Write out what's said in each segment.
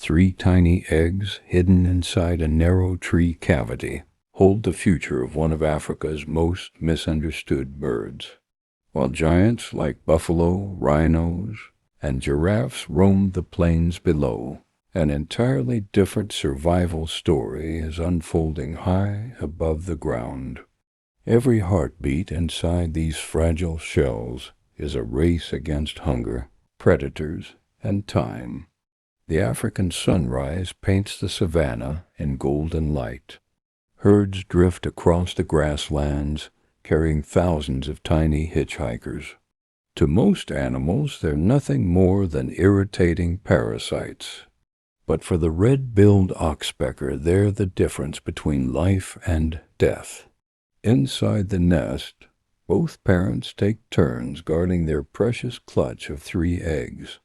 3 tiny eggs hidden inside a narrow tree cavity hold the future of one of Africa's most misunderstood birds. While giants like buffalo, rhinos, and giraffes roam the plains below, an entirely different survival story is unfolding high above the ground. Every heartbeat inside these fragile shells is a race against hunger, predators, and time. The African sunrise paints the savanna in golden light. Herds drift across the grasslands, carrying thousands of tiny hitchhikers. To most animals, they're nothing more than irritating parasites. But for the red-billed oxpecker, they're the difference between life and death. Inside the nest, both parents take turns guarding their precious clutch of 3 eggs.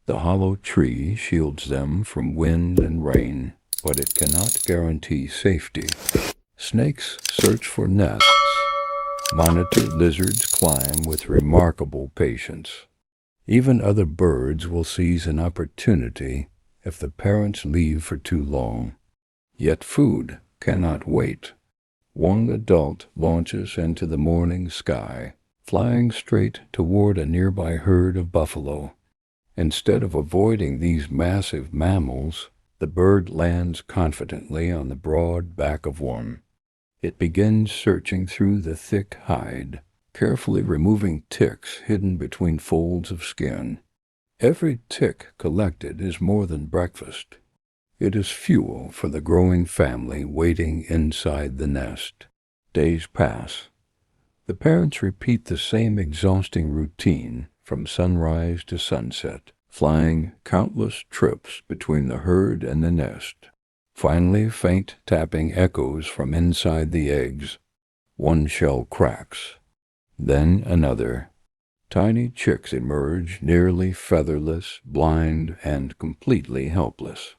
The hollow tree shields them from wind and rain, but it cannot guarantee safety. Snakes search for nests. Monitor lizards climb with remarkable patience. Even other birds will seize an opportunity if the parents leave for too long. Yet food cannot wait. One adult launches into the morning sky, flying straight toward a nearby herd of buffalo. Instead of avoiding these massive mammals, the bird lands confidently on the broad back of one. It begins searching through the thick hide, carefully removing ticks hidden between folds of skin. Every tick collected is more than breakfast. It is fuel for the growing family waiting inside the nest. Days pass. The parents repeat the same exhausting routine from sunrise to sunset, flying countless trips between the herd and the nest. Finally, faint tapping echoes from inside the eggs. One shell cracks. Then another. Tiny chicks emerge, nearly featherless, blind, and completely helpless.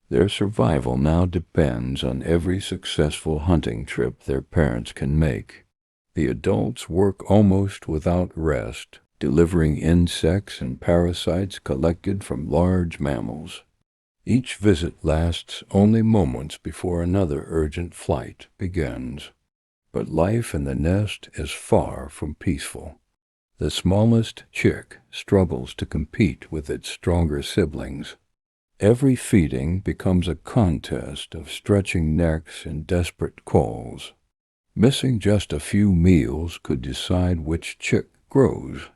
Their survival now depends on every successful hunting trip their parents can make. The adults work almost without rest, delivering insects and parasites collected from large mammals. Each visit lasts only moments before another urgent flight begins. But life in the nest is far from peaceful. The smallest chick struggles to compete with its stronger siblings. Every feeding becomes a contest of stretching necks and desperate calls. Missing just a few meals could decide which chick grows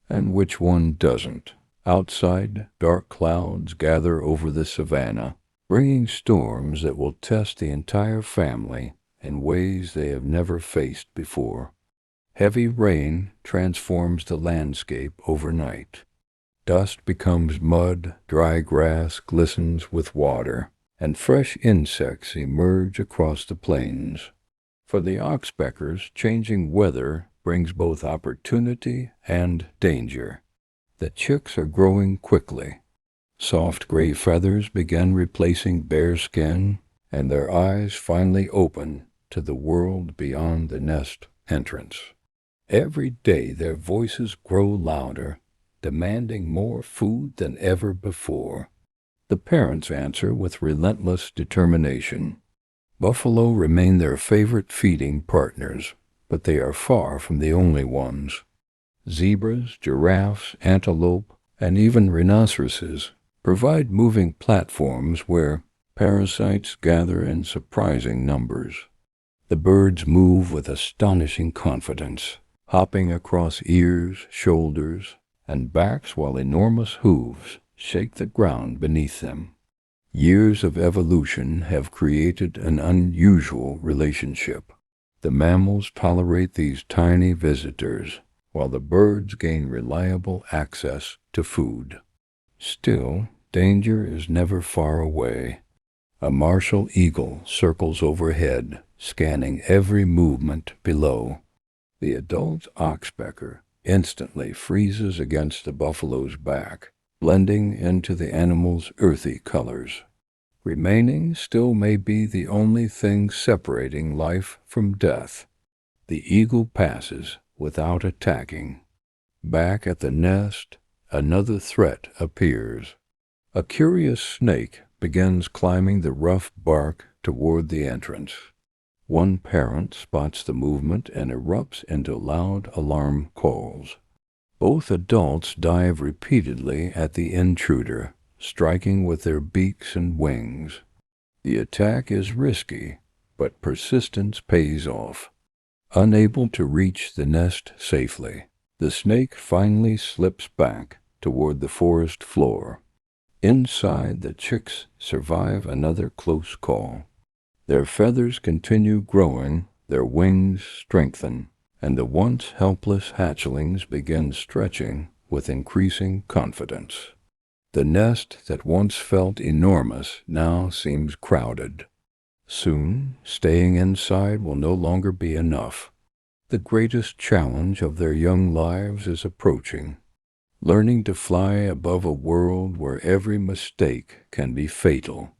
and which one doesn't. Outside, dark clouds gather over the savanna, bringing storms that will test the entire family in ways they have never faced before. Heavy rain transforms the landscape overnight. Dust becomes mud, dry grass glistens with water, and fresh insects emerge across the plains. For the oxpeckers, changing weather brings both opportunity and danger. The chicks are growing quickly. Soft gray feathers begin replacing bare skin, and their eyes finally open to the world beyond the nest entrance. Every day their voices grow louder, demanding more food than ever before. The parents answer with relentless determination. Buffalo remain their favorite feeding partners, but they are far from the only ones. Zebras, giraffes, antelope, and even rhinoceroses provide moving platforms where parasites gather in surprising numbers. The birds move with astonishing confidence, hopping across ears, shoulders, and backs while enormous hooves shake the ground beneath them. Years of evolution have created an unusual relationship. The mammals tolerate these tiny visitors, while the birds gain reliable access to food. Still, danger is never far away. A martial eagle circles overhead, scanning every movement below. The adult oxpecker instantly freezes against the buffalo's back, blending into the animal's earthy colors. Remaining still may be the only thing separating life from death. The eagle passes without attacking. Back at the nest, another threat appears. A curious snake begins climbing the rough bark toward the entrance. One parent spots the movement and erupts into loud alarm calls. Both adults dive repeatedly at the intruder, striking with their beaks and wings. The attack is risky, but persistence pays off. Unable to reach the nest safely, the snake finally slips back toward the forest floor. Inside, the chicks survive another close call. Their feathers continue growing, their wings strengthen, and the once helpless hatchlings begin stretching with increasing confidence. The nest that once felt enormous now seems crowded. Soon, staying inside will no longer be enough. The greatest challenge of their young lives is approaching. Learning to fly above a world where every mistake can be fatal.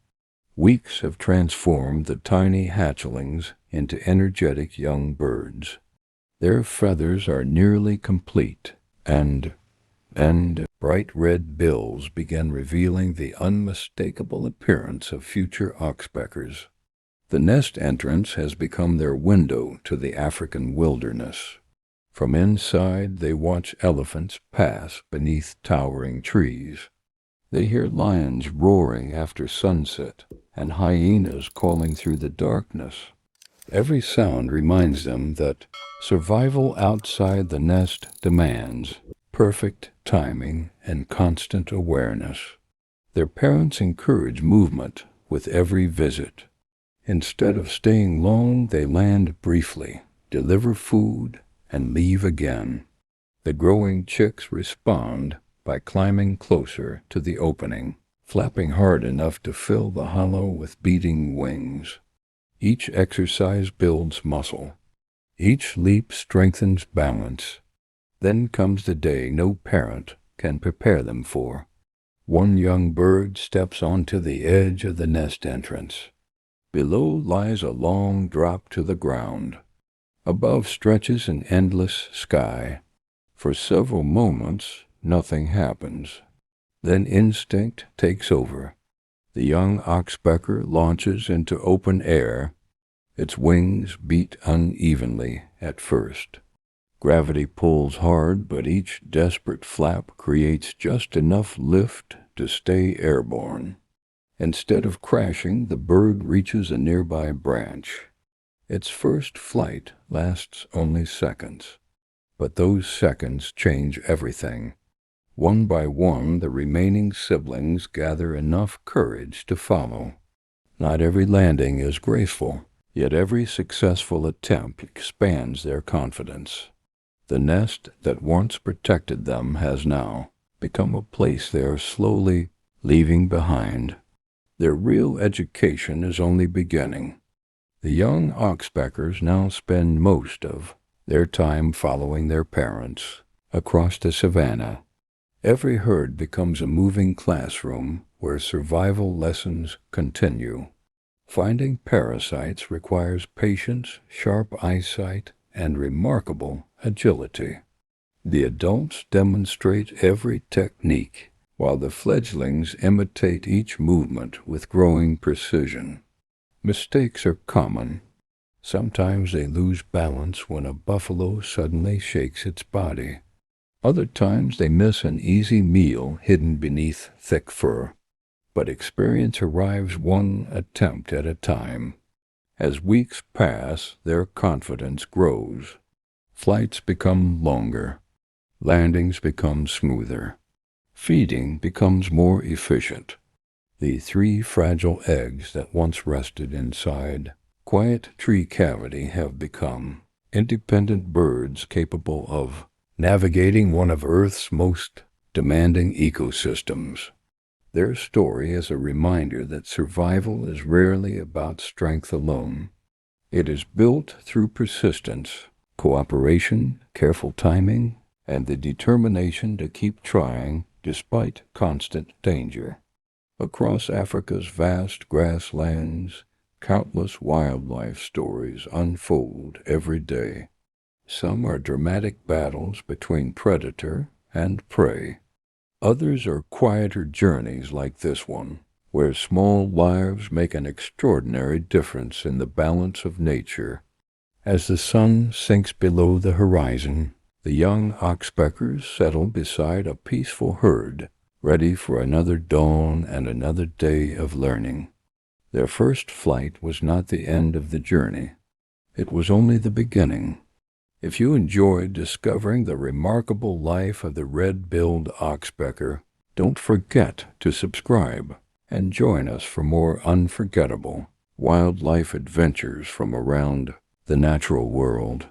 Weeks have transformed the tiny hatchlings into energetic young birds. Their feathers are nearly complete, and bright red bills begin revealing the unmistakable appearance of future oxpeckers. The nest entrance has become their window to the African wilderness. From inside, they watch elephants pass beneath towering trees. They hear lions roaring after sunset and hyenas calling through the darkness. Every sound reminds them that survival outside the nest demands perfect timing and constant awareness. Their parents encourage movement with every visit. Instead of staying long, they land briefly, deliver food, and leave again. The growing chicks respond by climbing closer to the opening, flapping hard enough to fill the hollow with beating wings. Each exercise builds muscle. Each leap strengthens balance. Then comes the day no parent can prepare them for. One young bird steps onto the edge of the nest entrance. Below lies a long drop to the ground. Above stretches an endless sky. For several moments, nothing happens. Then instinct takes over. The young oxpecker launches into open air. Its wings beat unevenly at first. Gravity pulls hard, but each desperate flap creates just enough lift to stay airborne. Instead of crashing, the bird reaches a nearby branch. Its first flight lasts only seconds, but those seconds change everything. One by one, the remaining siblings gather enough courage to follow. Not every landing is graceful, yet every successful attempt expands their confidence. The nest that once protected them has now become a place they are slowly leaving behind. Their real education is only beginning. The young oxpeckers now spend most of their time following their parents across the savanna. Every herd becomes a moving classroom where survival lessons continue. Finding parasites requires patience, sharp eyesight, and remarkable agility. The adults demonstrate every technique, while the fledglings imitate each movement with growing precision. Mistakes are common. Sometimes they lose balance when a buffalo suddenly shakes its body. Other times they miss an easy meal hidden beneath thick fur. But experience arrives one attempt at a time. As weeks pass, their confidence grows. Flights become longer. Landings become smoother. Feeding becomes more efficient. The 3 fragile eggs that once rested inside quiet tree cavity have become independent birds capable of navigating one of Earth's most demanding ecosystems. Their story is a reminder that survival is rarely about strength alone. It is built through persistence, cooperation, careful timing, and the determination to keep trying despite constant danger. Across Africa's vast grasslands, countless wildlife stories unfold every day. Some are dramatic battles between predator and prey. Others are quieter journeys like this one, where small lives make an extraordinary difference in the balance of nature. As the sun sinks below the horizon, the young oxpeckers settle beside a peaceful herd, ready for another dawn and another day of learning. Their first flight was not the end of the journey. It was only the beginning. If you enjoyed discovering the remarkable life of the red-billed oxpecker, don't forget to subscribe and join us for more unforgettable wildlife adventures from around the natural world.